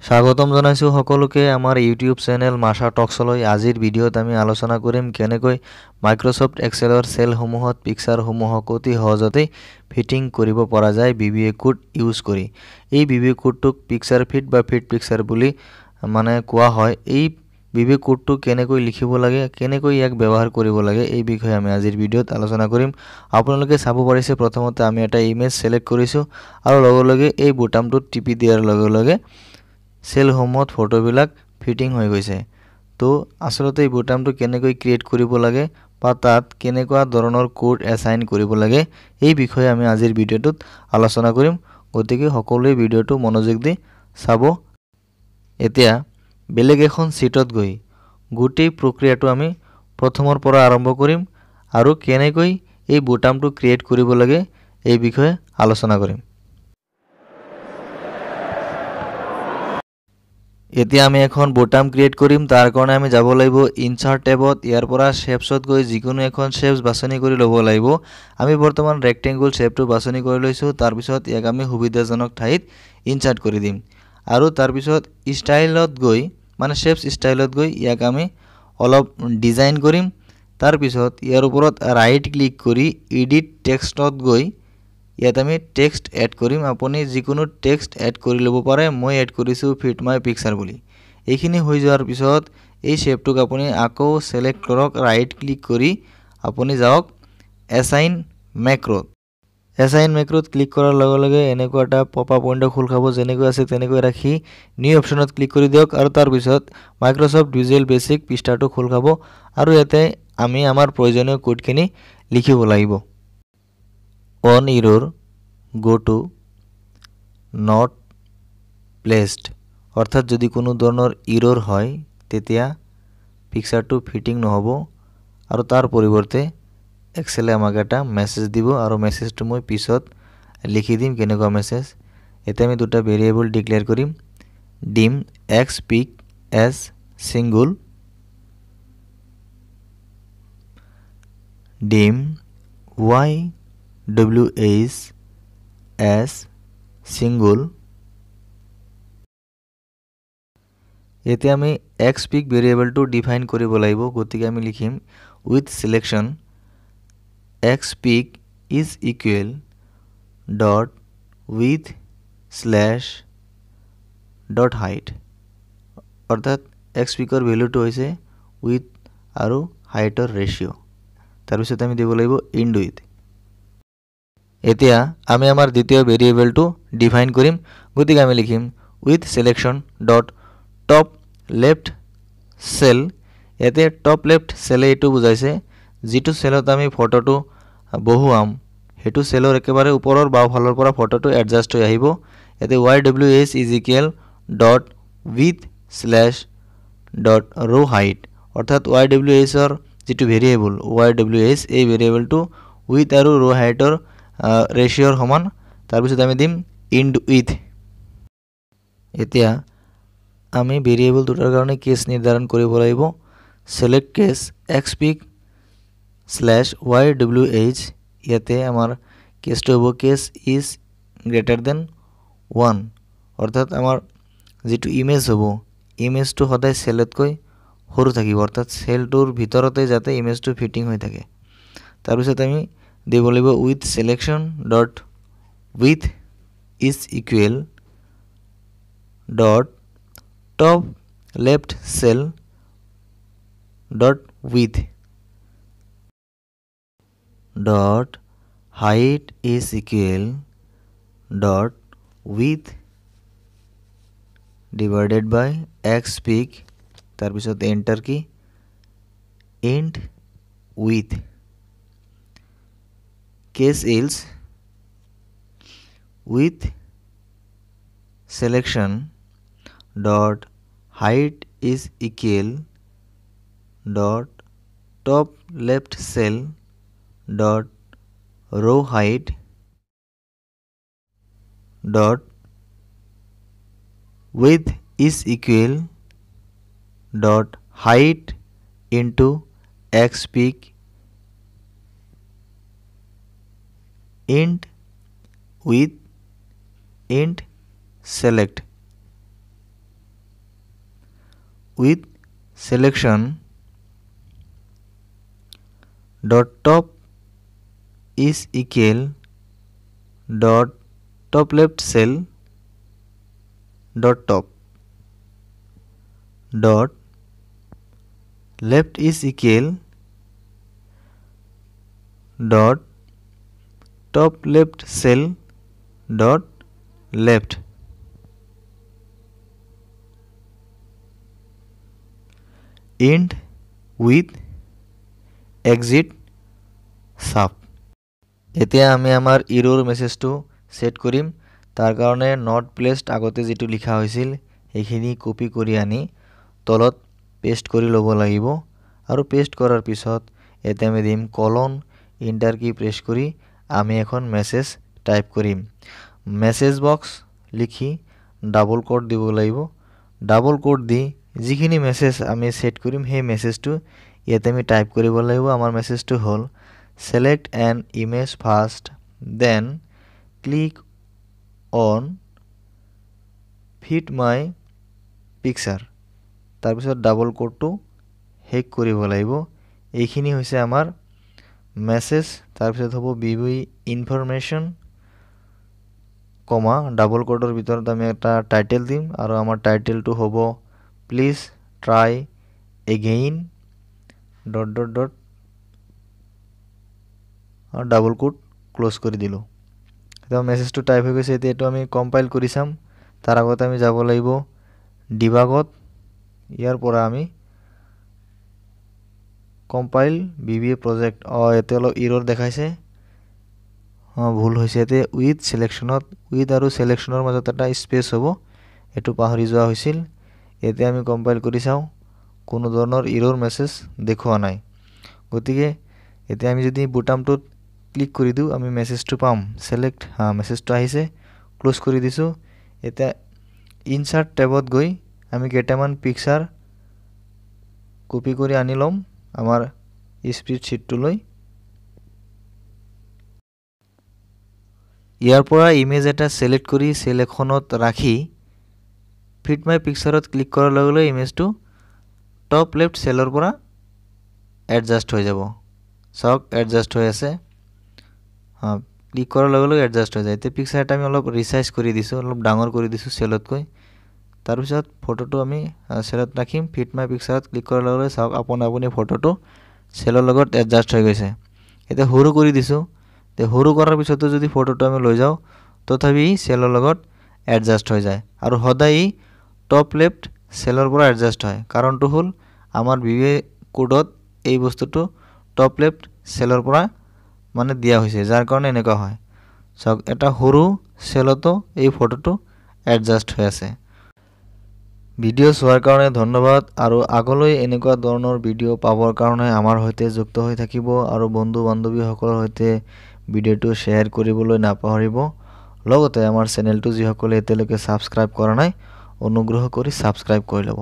স্বাগতম জনাইছো সকলোকে আমাৰ ইউটিউব চেনেল মাশা টক্সলৈ। আজিৰ ভিডিঅ'ত আমি আলোচনা কৰিম কেনেকৈ মাইক্ৰ'ছফ্ট এক্সেলৰ চেলসমূহত পিকচাৰসমূহক অতি সহজতে ফিটিং কৰিব পৰা যায় VBA কোড ইউজ কৰি। এই VBA কোডটোক পিকচাৰ ফিট বা ফিট পিকচাৰ বুলি কোৱা হয়। এই VBA কোডটো কেনেকৈ লিখিব লাগে, কেনেকৈ ইয়াক ব্যৱহাৰ কৰিব লাগে, এই বিষয়ে আমি আজিৰ ভিডিঅ'ত আলোচনা কৰিম। আপোনালোকে চাব পাৰিছে প্ৰথমতে আমি এটা ইমেজ সিলেক্ট কৰিছো আৰু লগে এই বুটামটোত টিপি দিয়াৰ লগে চেলসমূহত ফটোবিলাক ফিটিং হৈ গৈছে। তো আসলতে এই বুটামটো কেনেকৈ ক্ৰিয়েট কৰিব লাগে বা তাত কেনেকুৱা ধৰণৰ কোড এছাইন কৰিব লাগে, এই বিষয়ে আমি আজিৰ ভিডিঅ'টোত আলোচনা কৰিম। গতিকে সকলোৱে ভিডিঅ'টো মনোযোগ দি চাব। এতিয়া বেলেগ এখন শীটত গৈ গোটেই প্ৰক্ৰিয়াটো আমি প্ৰথমৰ পৰা আৰম্ভ কৰিম আৰু কেনেকৈ এই বুটামটো ক্ৰিয়েট কৰিব লাগে এই বিষয়ে আলোচনা কৰিম। এতিয়া আমি এখন বুটাম ক্ৰিয়েট কৰিম। তাৰ কাৰণে আমি যাব লাগিব ইনচাৰ্ট টেবত। ইয়াৰ পৰা শেপছত গৈ যিকোনো এখন শেপছ বাছনি কৰি ল'ব লাগিব। আমি বৰ্তমান ৰেক্টেংগুল শেপটো বাছনি কৰি লৈছো। তাৰ পিছত ইয়াক আমি সুবিধাজনক ঠাইত ইনচাৰ্ট কৰি দিম আৰু তাৰ পিছত ষ্টাইলত গৈ শেপছ ষ্টাইলত গৈ ইয়াক আমি অলপ ডিজাইন কৰিম। তাৰ পিছত ইয়াৰ ওপৰত ৰাইট ক্লিক কৰি এডিট টেক্সটত গৈ ইয়াত আমি টেক্সট এড কৰিম। আপুনি যিকোনো টেক্সট এড কৰি ল'ব পাৰে। মই এড কৰিছো ফিট মাই পিকচাৰ বুলি। এইখিনি হৈ যোৱাৰ পিছত এই শেপটোক আপুনি আকৌ সিলেক্ট কৰক, ৰাইট ক্লিক কৰি আপুনি যাওক এছাইন মেক্ৰত। এছাইন মেক্ৰত ক্লিক কৰাৰ লগে এনেকুৱা এটা পপআপ উইন্ডো খোল খাব। যেনেকৈ আছে তেনেকৈ ৰাখি নিউ অপশ্যনত ক্লিক কৰি দিয়ক আৰু তাৰ পিছত মাইক্ৰ'ছফ্ট ভিজুৱেল বেছিক পৃষ্ঠাটো খোল খাব আৰু ইয়াতে আমি আমাৰ প্ৰয়োজনীয় কোডখিনি লিখিব লাগিব। On error go to not placed, অৰ্থাৎ যদি কোনো ধৰণৰ এৰৰ হয় তেতিয়া পিকচাৰটো ফিটিং নহ'ব আৰু তাৰ পৰিৱৰ্তে এক্সেলে আমাক এটা মেছেজ দিব আৰু মেছেজটো মই পিছত লিখি দিম কেনেকুৱা মেছেজ। এতিয়া আমি দুটা ভেৰিয়েবল ডিক্লেয়াৰ কৰিম। ডিম xpic as single, ডিম yws as single। এতিয়া আমি xpic ভেৰিয়েবলটো ডিফাইন কৰিব লাগিব। গতিকে আমি লিখিম with selection xpic is equal dot with slash dot height, অৰ্থাৎ xpicৰ ভ্যালুটো হৈছে with আৰু হাইটৰ ৰেশিও। তাৰ পিছত আমি দিব লাগিব end with। এতিয়া আমি আমাৰ দ্বিতীয় ভেৰিয়েবলটো ডিফাইন কৰিম। গতিকে আমি লিখিম with selection dot top left cell। এতে টপ লেফট সেলে এটো বুজাইছে যেটো সেলত আমি ফটোটো বহুৱাম হেতু সেলৰ একেবাৰে ওপৰৰ বাওফালৰ পৰা ফটোটো এডজাস্ট হৈ আহিব। এতে yws is equal dot width slash dot row height, অৰ্থাৎ yws ৰ যেটো ভেৰিয়েবল yws এই ভেৰিয়েবলটো width আৰু row height ৰ ৰেশিওৰ সমান। তাৰ পিছত আমি দিম end with। এতিয়া আমি ভেৰিয়েবল দুটাৰ কাৰণে কেস নিৰ্ধাৰণ কৰিব লাগিব। select case xpic slash yws, ইয়াতে আমাৰ কেসটো হ'ব কেস is greater than 1, অৰ্থাৎ আমাৰ যেটো ইমেজ হ'ব ইমেজটো সদায় সেলতকৈ সৰু থাকিব, অৰ্থাৎ সেলটোৰ ভিতৰতে যাতে ইমেজটো ফিটিং হৈ থাকে। তাৰ পিছত আমি দিব লাগিব with selection dot width is equal dot top left cell dot width dot height is equal dot width divided by xpic, তাৰ পিছত এন্টাৰ কি end with। case else with selection dot height is equal dot top left cell dot row height dot width is equal dot height into xpic end with end select। with selection dot top is equal dot top left cell dot top dot left is equal dot top left cell dot left. End with exit sub. এতিয়া আমি আমাৰ ইৰৰ মেছেজটো set কৰিম। তাৰ কাৰণে not placed আগতে যেটো লিখা হৈছিল এইখিনি কপি কৰি আনি তলত পেস্ট কৰি ল'ব লাগিব আৰু পেস্ট কৰাৰ পিছত এতে আমি দিম কলন এন্টাৰ কি প্ৰেছ কৰি আমি এখন মেছেজ টাইপ কৰিম। মেছেজ বক্স লিখি ডাবল কোট দিব লাগিব। ডাবল কোট দি যিখিনি মেছেজ আমি সেট কৰিম সেই মেছেজটো ইয়াতে আমি টাইপ কৰিব লাগিব। আমাৰ মেছেজটো হ'ল select an image first then click on fit my picture তাৰ পিছত ডাবল কোটটো হেক কৰিব লাগিব। এইখিনি হৈছে আমাৰ মেছেজ। তাৰ পিছত হ'ব বিবি ইনফৰমেশন কমা ডাবল কোটৰ ভিতৰত আমি এটা টাইটেল দিম আৰু আমাৰ টাইটেলটো হ'ব please try again dot dot dot और ডাবল কোট ক্লোজ কৰি দিলো। এটা মেছেজটো টাইপ হৈ গৈছে। এতিয়া এটো আমি কম্পাইল কৰি চাম। তাৰ আগতে আমি যাব লাগিব ডিবাগত। ইয়াৰ পৰা আমি কম্পাইল বিবিএ প্ৰজেক্ট এতে অলপ এৰৰ দেখাইছে। ভুল হৈছে। এতে উইথ সিলেকশনত উইথ আৰু সিলেকশনৰ মাজত এটা স্পেস হ'ব। এটো পাহৰি যোৱা হৈছিল। এতে আমি কম্পাইল কৰি চাও কোনো ধৰণৰ এৰৰ মেছেজ দেখুৱা নাই। গতিকে এতে আমি যদি বুটামটোত ক্লিক কৰি দিও আমি মেছেজটো পাম। সিলেক্ট মেছেজটো আহিছে ক্লোজ কৰি দিছো। এটা ইনসাৰ্ট ট্যাবত গৈ আমি কেটামান পিকচাৰ কপি কৰি আনি লম আমাৰ স্প্ৰেডশীটটো লৈ। ইয়াৰ পৰা ইমেজ এটা সিলেক্ট কৰি সেল এখনত ৰাখি ফিট মাই পিকচাৰত ক্লিক কৰাৰ লগে লগে ইমেজটো টপ লেফট সেলৰ পৰা এডজাস্ট হৈ যাব। সক এডজাস্ট হৈ আছে। ক্লিক কৰাৰ লগে লগে এডজাস্ট হৈ যায়। তে পিকচাৰটা আমি অলপ ৰিসাইজ কৰি দিছো অলপ ডাঙৰ কৰি দিছো সেলতকৈ। তাৰ পিছত ফটোটো আমি সেলত ৰাখিম। ফিট মাই পিকচাৰত ক্লিক কৰাৰ লগে লগে সক আপুনি ফটোটো সেলৰ লগত এডজাস্ট হৈ গৈছে। এটা সৰু কৰি দিছো। তে সৰু কৰাৰ পিছতো যদি ফটোটো আমি লৈ যাও তথাপি সেলৰ লগত এডজাস্ট হৈ যায় আৰু সদায় টপ লেফট সেলৰ পৰা এডজাস্ট হয়। কাৰণটো হ'ল আমাৰ বিবিএ কোডত এই বস্তুটো টপ লেফট সেলৰ পৰা মানে দিয়া হৈছে যাৰ কাৰণে এনেকুৱা হয়। সক এটা সৰু সেলতো এই ফটোটো এডজাস্ট হৈ আছে। ভিডিও চোৱাৰ কাৰণে ধন্যবাদ আৰু আগলৈ এনেকুৱা ধৰণৰ ভিডিও পাবৰ কাৰণে আমাৰ হৈতে যুক্ত হৈ থাকিব আৰু বন্ধু বান্ধৱী সকলৰ হৈতে ভিডিওটো শেয়াৰ কৰিবলৈ নাপাহৰিব। লগতে আমাৰ চেনেলটো যিসকলে এতিয়ালৈকে সাবস্ক্ৰাইব কৰা নাই অনুগ্ৰহ কৰি সাবস্ক্ৰাইব কৰি ল'ব।